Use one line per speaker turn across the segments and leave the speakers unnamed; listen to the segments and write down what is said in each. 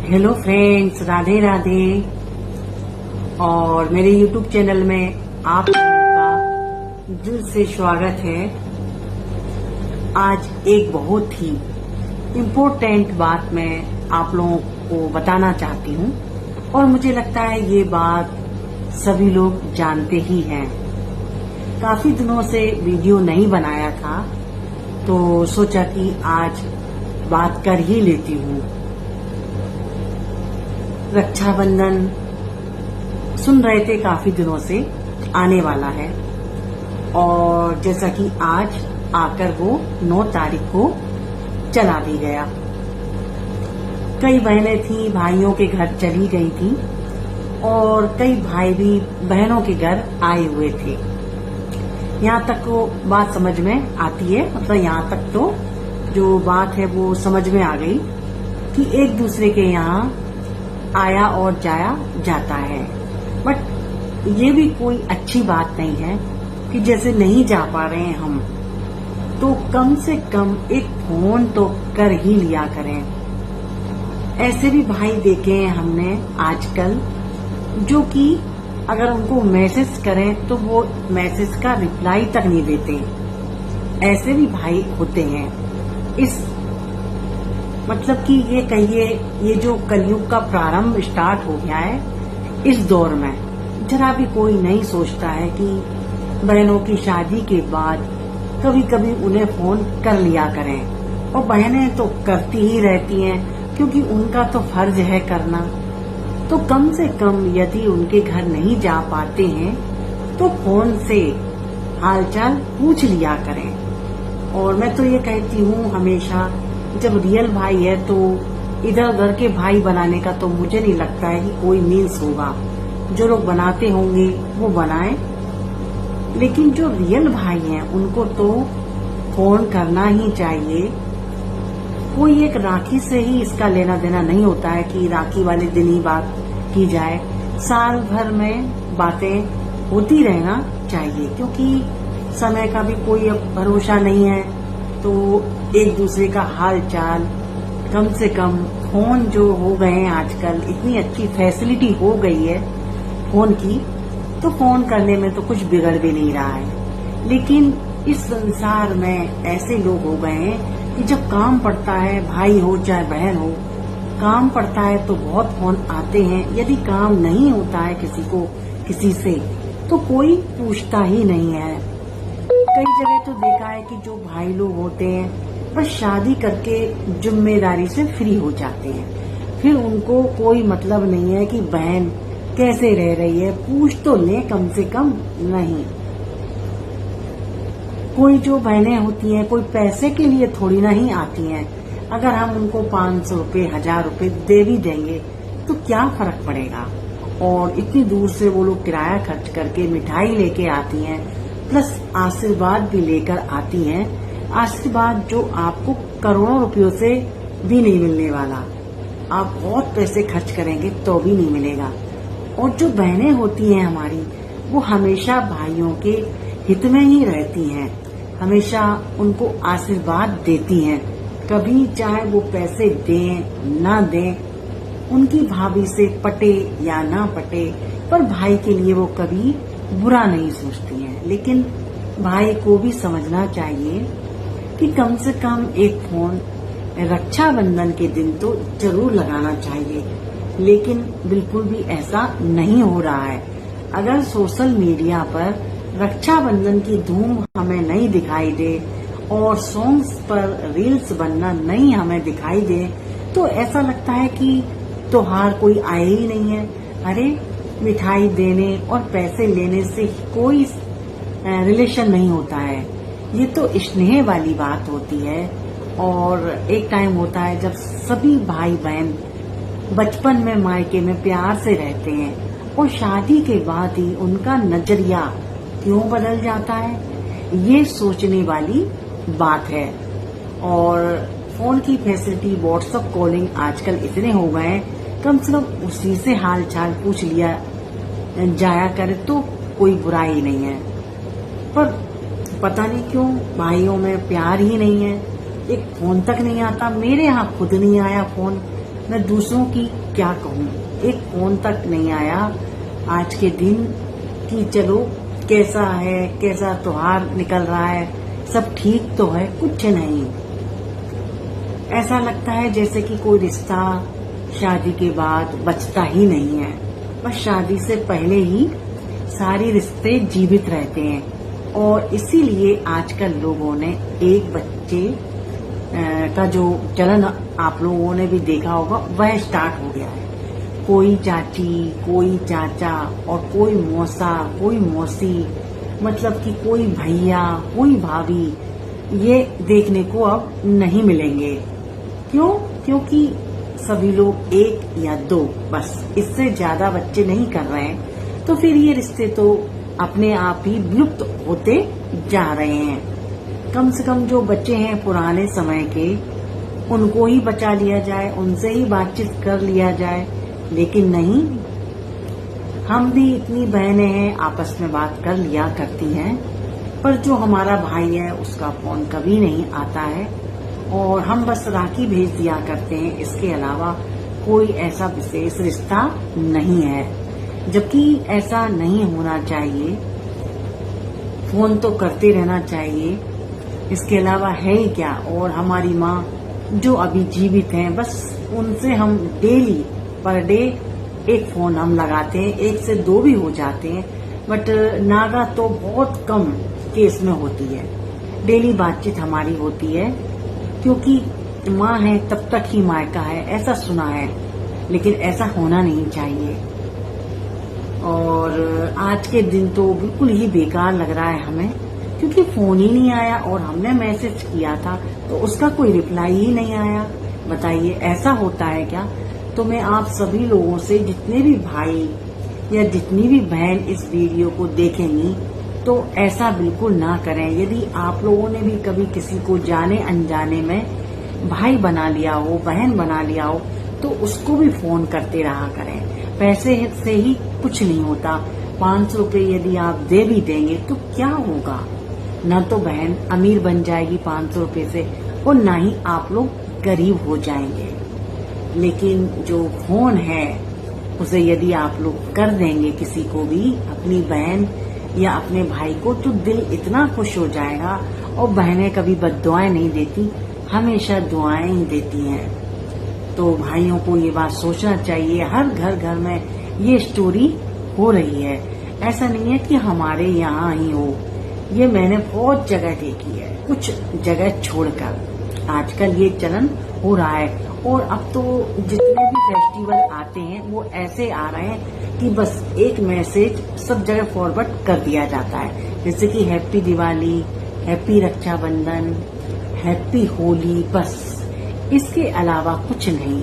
Hello friends, Radhe Radhe. और मेरे YouTube channel में आप लोगों का दिल से स्वागत है। आज एक बहुत ही इम्पोर्टेंट बात मैं आप लोगों को बताना चाहती हूँ और मुझे लगता है ये बात सभी लोग जानते ही हैं। काफी दिनों से वीडियो नहीं बनाया था तो सोचा कि आज बात कर ही लेती हूँ। रक्षाबंधन सुन रहे थे काफी दिनों से, आने वाला है और जैसा कि आज आकर वो 9 तारीख को चला भी गया। कई बहनें थी भाइयों के घर चली गई थी और कई भाई भी बहनों के घर आए हुए थे। यहाँ तक वो बात समझ में आती है, मतलब यहाँ तक तो जो बात है वो समझ में आ गई कि एक दूसरे के यहाँ आया और जाया जाता है। बट ये भी कोई अच्छी बात नहीं है कि जैसे नहीं जा पा रहे हैं हम, तो कम से कम एक फोन तो कर ही लिया करें। ऐसे भी भाई देखे हैं हमने आजकल जो कि अगर उनको मैसेज करें तो वो मैसेज का रिप्लाई तक नहीं देते। ऐसे भी भाई होते हैं। इस मतलब कि ये कहिए, ये जो कलयुग का प्रारंभ स्टार्ट हो गया है इस दौर में, जरा भी कोई नहीं सोचता है कि बहनों की शादी के बाद कभी कभी उन्हें फोन कर लिया करें। और बहनें तो करती ही रहती हैं क्योंकि उनका तो फर्ज है करना। तो कम से कम यदि उनके घर नहीं जा पाते हैं तो फोन से हालचाल पूछ लिया करें। और मैं तो ये कहती हूँ हमेशा, जब रियल भाई है तो इधर उधर के भाई बनाने का तो मुझे नहीं लगता है कि कोई मीन्स होगा। जो लोग बनाते होंगे वो बनाएं, लेकिन जो रियल भाई हैं उनको तो फोन करना ही चाहिए। कोई एक राखी से ही इसका लेना देना नहीं होता है कि राखी वाले दिन ही बात की जाए। साल भर में बातें होती रहना चाहिए क्योंकि समय का भी कोई अब भरोसा नहीं है। तो एक दूसरे का हाल चाल, कम से कम फोन जो हो गए हैं आजकल, इतनी अच्छी फैसिलिटी हो गई है फोन की, तो फोन करने में तो कुछ बिगड़ भी नहीं रहा है। लेकिन इस संसार में ऐसे लोग हो गए हैं कि जब काम पड़ता है, भाई हो चाहे बहन हो, काम पड़ता है तो बहुत फोन आते हैं। यदि काम नहीं होता है किसी से तो कोई पूछता ही नहीं है। कई जगह तो देखा है कि जो भाई लोग होते हैं बस शादी करके जिम्मेदारी से फ्री हो जाते हैं, फिर उनको कोई मतलब नहीं है कि बहन कैसे रह रही है, पूछ तो ले कम से कम नहीं। कोई जो बहनें होती हैं कोई पैसे के लिए थोड़ी ना ही आती हैं। अगर हम उनको 500 रुपए 1000 रुपए दे भी देंगे तो क्या फर्क पड़ेगा। और इतनी दूर से वो लोग किराया खर्च करके मिठाई लेके आती हैं, प्लस आशीर्वाद भी लेकर आती हैं। आशीर्वाद जो आपको करोड़ों रुपयों से भी नहीं मिलने वाला, आप बहुत पैसे खर्च करेंगे तो भी नहीं मिलेगा। और जो बहनें होती हैं हमारी, वो हमेशा भाइयों के हित में ही रहती हैं, हमेशा उनको आशीर्वाद देती हैं। कभी चाहे वो पैसे दें ना दें, उनकी भाभी से पटे या ना पटे, पर भाई के लिए वो कभी बुरा नहीं सोचती हैं। लेकिन भाई को भी समझना चाहिए कि कम से कम एक फोन रक्षाबंधन के दिन तो जरूर लगाना चाहिए। लेकिन बिल्कुल भी ऐसा नहीं हो रहा है। अगर सोशल मीडिया पर रक्षाबंधन की धूम हमें नहीं दिखाई दे और सॉन्ग्स पर रील्स बनना नहीं हमें दिखाई दे तो ऐसा लगता है कि त्योहार कोई आए ही नहीं है। अरे, मिठाई देने और पैसे लेने से कोई रिलेशन नहीं होता है, ये तो स्नेह वाली बात होती है। और एक टाइम होता है जब सभी भाई बहन बचपन में मायके में प्यार से रहते हैं और शादी के बाद ही उनका नजरिया क्यों बदल जाता है, ये सोचने वाली बात है। और फोन की फैसिलिटी, व्हाट्सएप कॉलिंग आजकल इतने हो गए हैं, कम से कम उसी से हाल चाल पूछ लिया जाया करे तो कोई बुराई नहीं है। पर पता नहीं क्यों भाइयों में प्यार ही नहीं है, एक फोन तक नहीं आता। मेरे यहाँ खुद नहीं आया फोन, मैं दूसरों की क्या कहूँ। एक फोन तक नहीं आया आज के दिन कि चलो कैसा है, कैसा त्योहार निकल रहा है, सब ठीक तो है, कुछ नहीं। ऐसा लगता है जैसे कि कोई रिश्ता शादी के बाद बचता ही नहीं है। बस शादी से पहले ही सारे रिश्ते जीवित रहते हैं और इसीलिए आजकल लोगों ने एक बच्चे का जो चलन आप लोगों ने भी देखा होगा वह स्टार्ट हो गया है। कोई चाची, कोई चाचा और कोई मौसा, कोई मौसी, मतलब कि कोई भैया, कोई भाभी, ये देखने को अब नहीं मिलेंगे। क्यों? क्योंकि सभी लोग एक या दो, बस इससे ज्यादा बच्चे नहीं कर रहे हैं। तो फिर ये रिश्ते तो अपने आप ही विलुप्त होते जा रहे हैं। कम से कम जो बच्चे हैं पुराने समय के, उनको ही बचा लिया जाए, उनसे ही बातचीत कर लिया जाए। लेकिन नहीं, हम भी इतनी बहनें हैं, आपस में बात कर लिया करती हैं, पर जो हमारा भाई है उसका फोन कभी नहीं आता है और हम बस राखी भेज दिया करते हैं। इसके अलावा कोई ऐसा विशेष रिश्ता नहीं है, जबकि ऐसा नहीं होना चाहिए। फोन तो करते रहना चाहिए, इसके अलावा है ही क्या। और हमारी माँ जो अभी जीवित हैं, बस उनसे हम डेली पर डे एक फोन हम लगाते हैं, 1 से 2 भी हो जाते हैं, बट नागा तो बहुत कम केस में होती है। डेली बातचीत हमारी होती है, क्योंकि माँ है तब तक ही मायका है, ऐसा सुना है। लेकिन ऐसा होना नहीं चाहिए। और आज के दिन तो बिल्कुल ही बेकार लग रहा है हमें, क्योंकि फोन ही नहीं आया और हमने मैसेज किया था तो उसका कोई रिप्लाई ही नहीं आया। बताइए, ऐसा होता है क्या? तो मैं आप सभी लोगों से, जितने भी भाई या जितनी भी बहन इस वीडियो को देखेंगी, तो ऐसा बिल्कुल ना करें। यदि आप लोगों ने भी कभी किसी को जाने अनजाने में भाई बना लिया हो, बहन बना लिया हो, तो उसको भी फोन करते रहा करें। पैसे से ही कुछ नहीं होता। 500 रुपए यदि आप दे भी देंगे तो क्या होगा? न तो बहन अमीर बन जाएगी 500 रुपए से, और न ही आप लोग गरीब हो जाएंगे। लेकिन जो फोन है उसे यदि आप लोग कर देंगे किसी को भी, अपनी बहन या अपने भाई को, तो दिल इतना खुश हो जाएगा। और बहनें कभी बद्दुआएं नहीं देती, हमेशा दुआएं ही देती हैं। तो भाइयों को ये बात सोचना चाहिए। हर घर घर में ये स्टोरी हो रही है, ऐसा नहीं है कि हमारे यहाँ ही हो। ये मैंने बहुत जगह देखी है, कुछ जगह छोड़कर आजकल ये चलन हो रहा है। और अब तो जितने भी फेस्टिवल आते हैं वो ऐसे आ रहे हैं कि बस एक मैसेज सब जगह फॉरवर्ड कर दिया जाता है, जैसे कि happy Diwali, happy Rakshabandhan, happy Holi, बस इसके अलावा कुछ नहीं।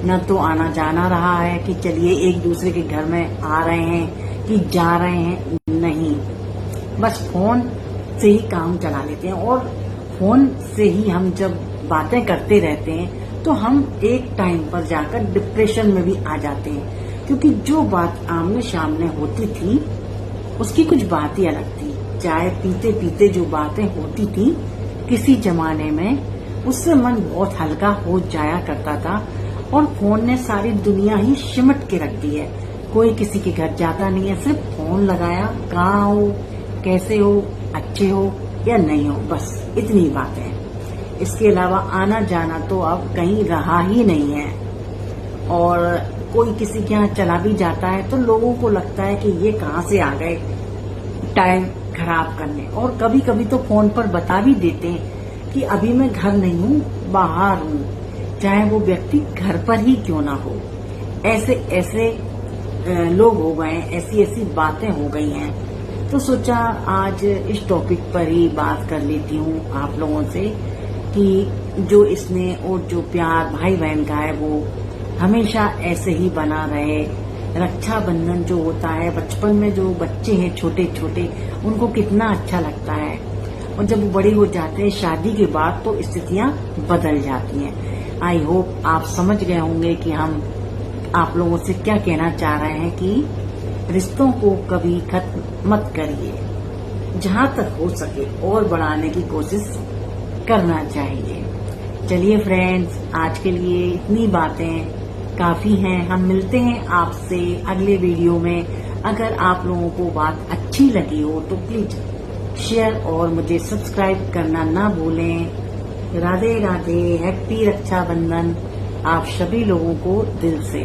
न तो आना जाना रहा है कि चलिए एक दूसरे के घर में आ रहे हैं कि जा रहे हैं, नहीं, बस फोन से ही काम चला लेते हैं। और फोन से ही हम जब बातें करते रहते हैं तो हम एक टाइम पर जाकर डिप्रेशन में भी आ जाते हैं, क्योंकि जो बात आमने सामने होती थी उसकी कुछ बात ही अलग थी। चाय पीते पीते जो बातें होती थी किसी जमाने में, उससे मन बहुत हल्का हो जाया करता था। और फोन ने सारी दुनिया ही सिमट के रख दी है। कोई किसी के घर जाता नहीं है, सिर्फ फोन लगाया, कहाँ हो, कैसे हो, अच्छे हो या नहीं हो, बस इतनी बात है। इसके अलावा आना जाना तो अब कहीं रहा ही नहीं है। और कोई किसी के यहाँ चला भी जाता है तो लोगों को लगता है कि ये कहाँ से आ गए टाइम खराब करने। और कभी कभी तो फोन पर बता भी देते हैं कि अभी मैं घर नहीं हूँ, बाहर हूँ, चाहे वो व्यक्ति घर पर ही क्यों ना हो। ऐसे ऐसे लोग हो गए, ऐसी ऐसी बातें हो गई हैं। तो सोचा आज इस टॉपिक पर ही बात कर लेती हूँ आप लोगों से कि जो स्नेह और जो प्यार भाई बहन का है वो हमेशा ऐसे ही बना रहे। रक्षाबंधन जो होता है, बचपन में जो बच्चे हैं छोटे छोटे, उनको कितना अच्छा लगता है, और जब वो बड़े हो जाते हैं शादी के बाद तो स्थितियां बदल जाती हैं। आई होप आप समझ गए होंगे कि हम आप लोगों से क्या कहना चाह रहे हैं कि रिश्तों को कभी खत्म मत करिए, जहां तक हो सके और बढ़ाने की कोशिश करना चाहिए। चलिए फ्रेंड्स, आज के लिए इतनी बातें काफी हैं। हम मिलते हैं आपसे अगले वीडियो में। अगर आप लोगों को बात अच्छी लगी हो तो प्लीज शेयर और मुझे सब्सक्राइब करना ना भूलें। राधे राधे, हैप्पी रक्षाबंधन आप सभी लोगों को दिल से।